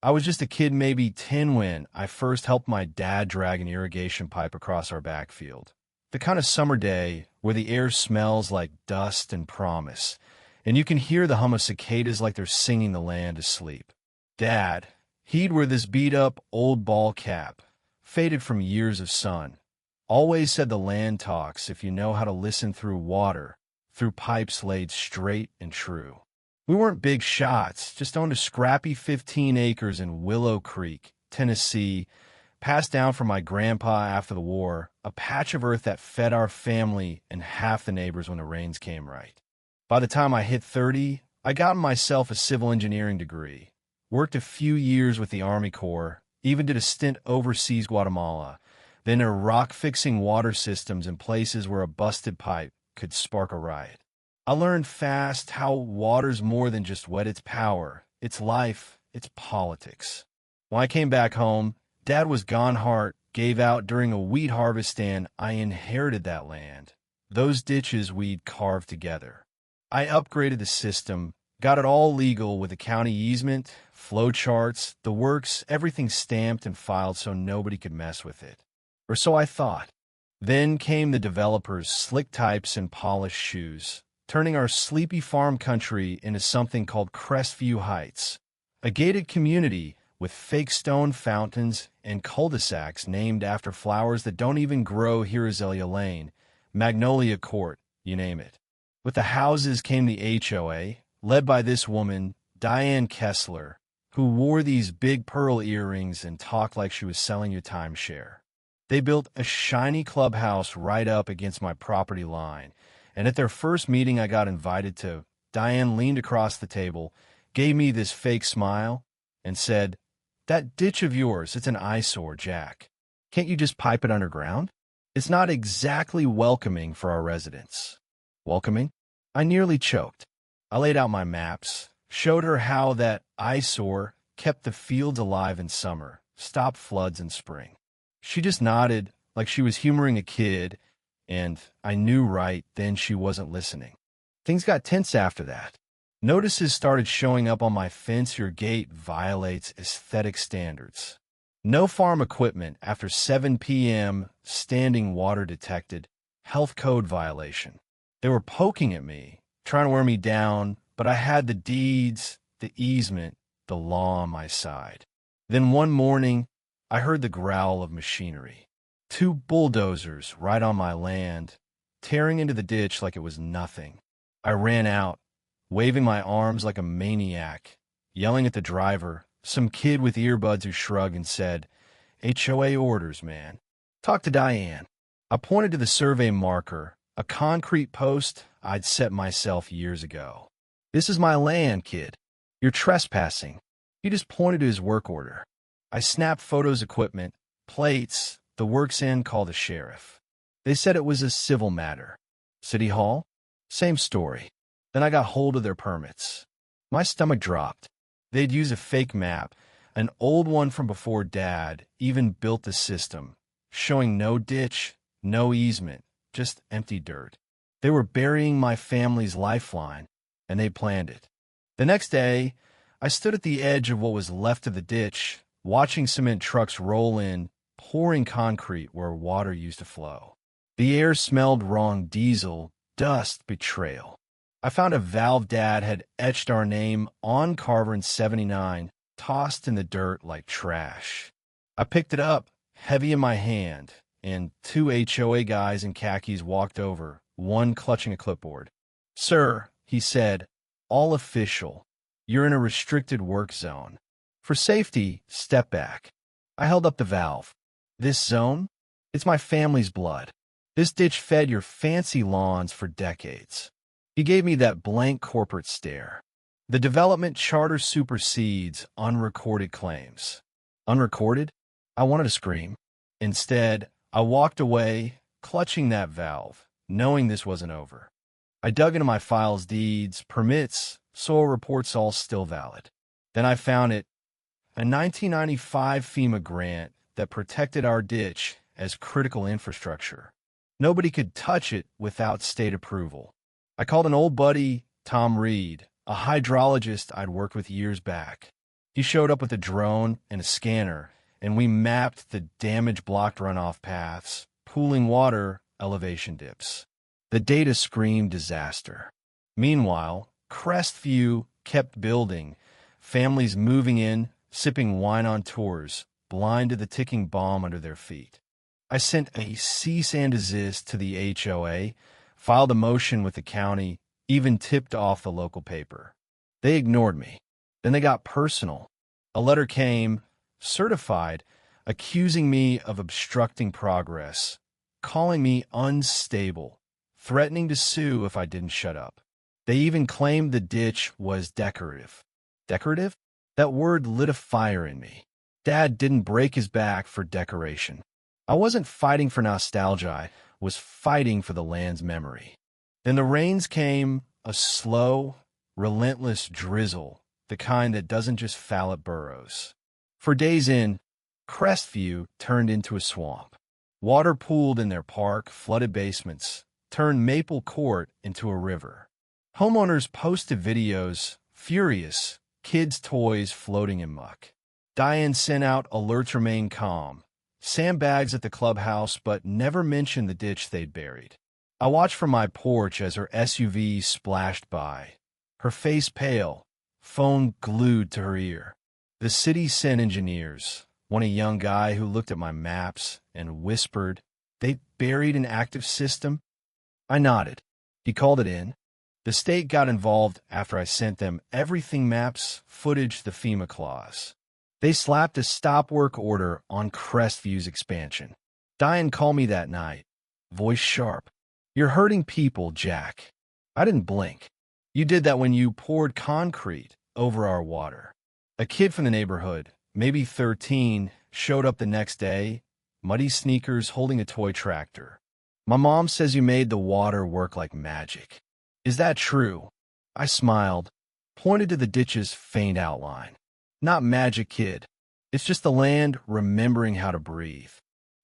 I was just a kid, maybe 10, when I first helped my dad drag an irrigation pipe across our backfield. The kind of summer day where the air smells like dust and promise, and you can hear the hum of cicadas like they're singing the land to sleep. Dad, he'd wear this beat-up old ball cap, faded from years of sun. Always said the land talks if you know how to listen through water, through pipes laid straight and true. We weren't big shots, just owned a scrappy 15 acres in Willow Creek, Tennessee, passed down from my grandpa after the war, a patch of earth that fed our family and half the neighbors when the rains came right. By the time I hit 30, I got myself a civil engineering degree, worked a few years with the Army Corps, even did a stint overseas Guatemala, then Iraq fixing water systems in places where a busted pipe could spark a riot. I learned fast how water's more than just wet. It's power, it's life, it's politics. When I came back home, Dad was gone heart, gave out during a wheat harvest, and I inherited that land. Those ditches we'd carved together. I upgraded the system, got it all legal with a county easement, flow charts, the works, everything stamped and filed so nobody could mess with it. Or so I thought. Then came the developers' slick types and polished shoes, turning our sleepy farm country into something called Crestview Heights, a gated community with fake stone fountains and cul-de-sacs named after flowers that don't even grow here. Azalea Lane, Magnolia Court, you name it. With the houses came the HOA, led by this woman, Diane Kessler, who wore these big pearl earrings and talked like she was selling you timeshare. They built a shiny clubhouse right up against my property line, and at their first meeting I got invited to, Diane leaned across the table, gave me this fake smile, and said, "That ditch of yours, it's an eyesore, Jack. Can't you just pipe it underground? It's not exactly welcoming for our residents." Welcoming? I nearly choked. I laid out my maps, showed her how that eyesore kept the fields alive in summer, stopped floods in spring. She just nodded like she was humoring a kid, and I knew right then she wasn't listening. Things got tense after that. Notices started showing up on my fence. Your gate violates aesthetic standards. No farm equipment after 7 p.m. Standing water detected. Health code violation. They were poking at me, trying to wear me down, but I had the deeds, the easement, the law on my side. Then one morning, I heard the growl of machinery. 2 bulldozers right on my land, tearing into the ditch like it was nothing. I ran out, waving my arms like a maniac, yelling at the driver, some kid with earbuds who shrugged and said, "HOA orders, man. Talk to Diane." I pointed to the survey marker, a concrete post I'd set myself years ago. "This is my land, kid. You're trespassing." He just pointed to his work order. I snapped photos, equipment, plates. The works end called the sheriff. They said it was a civil matter. City Hall? Same story. Then I got hold of their permits. My stomach dropped. They'd used a fake map, an old one from before Dad even built the system, showing no ditch, no easement, just empty dirt. They were burying my family's lifeline, and they planned it. The next day, I stood at the edge of what was left of the ditch, watching cement trucks roll in, pouring concrete where water used to flow. The air smelled wrong: diesel, dust, betrayal. I found a valve Dad had etched our name on Carver in '79, tossed in the dirt like trash. I picked it up, heavy in my hand, and 2 HOA guys in khakis walked over, one clutching a clipboard. "Sir," he said, "all official. You're in a restricted work zone. For safety, step back." I held up the valve. "This zone? It's my family's blood. This ditch fed your fancy lawns for decades." He gave me that blank corporate stare. The development charter supersedes unrecorded claims. Unrecorded? I wanted to scream. Instead, I walked away, clutching that valve, knowing this wasn't over. I dug into my files, deeds, permits, soil reports, all still valid. Then I found it, a 1995 FEMA grant that protected our ditch as critical infrastructure. Nobody could touch it without state approval. I called an old buddy, Tom Reed, a hydrologist I'd worked with years back. He showed up with a drone and a scanner, and we mapped the damage-blocked runoff paths, pooling water, elevation dips. The data screamed disaster. Meanwhile, Crestview kept building, families moving in, sipping wine on tours, blind to the ticking bomb under their feet. I sent a cease and desist to the HOA, filed a motion with the county, even tipped off the local paper. They ignored me. Then they got personal. A letter came, certified, accusing me of obstructing progress, calling me unstable, threatening to sue if I didn't shut up. They even claimed the ditch was decorative. Decorative? That word lit a fire in me. Dad didn't break his back for decoration. I wasn't fighting for nostalgia, I was fighting for the land's memory. Then the rains came, a slow, relentless drizzle, the kind that doesn't just foul at burrows. For days in, Crestview turned into a swamp. Water pooled in their park, flooded basements, turned Maple Court into a river. Homeowners posted videos, furious, kids' toys floating in muck. Diane sent out alerts remain calm, sandbags at the clubhouse, but never mentioned the ditch they'd buried. I watched from my porch as her SUV splashed by, her face pale, phone glued to her ear. The city sent engineers, one a young guy who looked at my maps and whispered, "They buried an active system?" I nodded. He called it in. The state got involved after I sent them everything maps, footage, the FEMA clause. They slapped a stop work order on Crestview's expansion. Diane called me that night, voice sharp. "You're hurting people, Jack." I didn't blink. "You did that when you poured concrete over our water." A kid from the neighborhood, maybe 13, showed up the next day, muddy sneakers holding a toy tractor. "My mom says you made the water work like magic. Is that true?" I smiled, pointed to the ditch's faint outline. "Not magic, kid. It's just the land remembering how to breathe."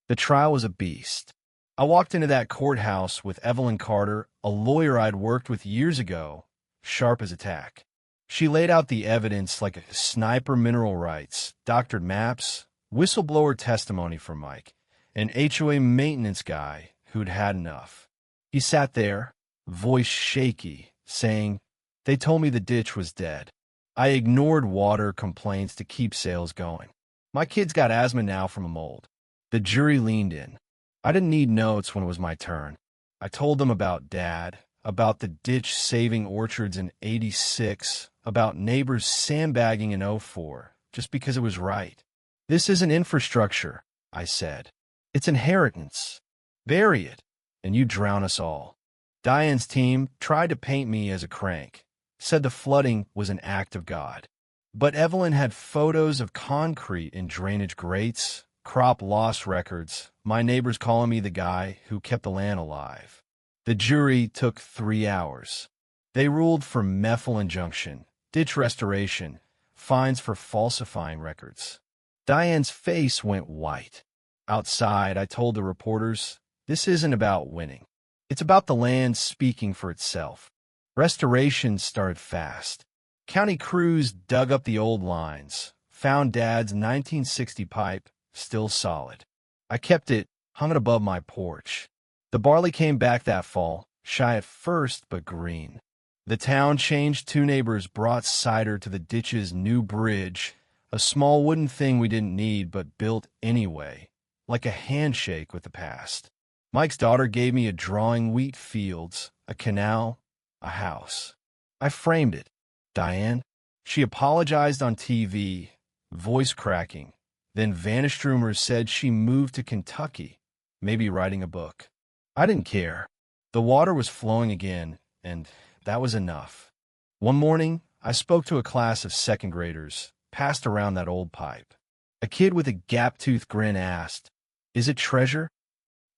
The trial was a beast. I walked into that courthouse with Evelyn Carter, a lawyer I'd worked with years ago, sharp as a tack. She laid out the evidence like a sniper: mineral rights, doctored maps, whistleblower testimony from Mike, an HOA maintenance guy who'd had enough. He sat there, voice shaky, saying, "They told me the ditch was dead. I ignored water complaints to keep sales going. My kid's got asthma now from a mold." The jury leaned in. I didn't need notes when it was my turn. I told them about Dad, about the ditch saving orchards in '86, about neighbors sandbagging in '04, just because it was right. "This isn't infrastructure," I said. "It's inheritance. Bury it, and you drown us all." Diane's team tried to paint me as a crank, said the flooding was an act of God. But Evelyn had photos of concrete in drainage grates, crop loss records, my neighbors calling me the guy who kept the land alive. The jury took 3 hours. They ruled for methyl injunction, ditch restoration, fines for falsifying records. Diane's face went white. Outside, I told the reporters, "This isn't about winning. It's about the land speaking for itself." Restoration started fast. County crews dug up the old lines, found Dad's 1960 pipe, still solid. I kept it, hung it above my porch. The barley came back that fall, shy at first but green. The town changed. 2 neighbors brought cider to the ditch's new bridge, a small wooden thing we didn't need but built anyway, like a handshake with the past. Mike's daughter gave me a drawing: wheat fields, a canal, a house. I framed it. Diane. She apologized on TV, voice cracking, then vanished. Rumors said she moved to Kentucky, maybe writing a book. I didn't care. The water was flowing again, and that was enough. One morning, I spoke to a class of second graders, passed around that old pipe. A kid with a gap-toothed grin asked, "Is it treasure?"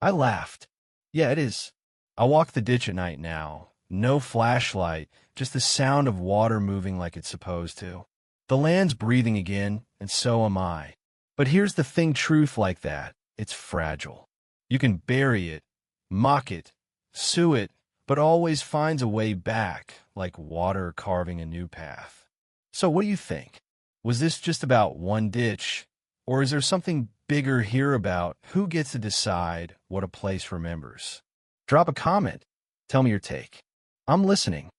I laughed. "Yeah, it is." I walk the ditch at night now. No flashlight, just the sound of water moving like it's supposed to. The land's breathing again, and so am I. But here's the thing: truth like that, it's fragile. You can bury it, mock it, sue it, but always finds a way back, like water carving a new path. So what do you think? Was this just about one ditch? Or is there something bigger here about who gets to decide what a place remembers? Drop a comment. Tell me your take. I'm listening.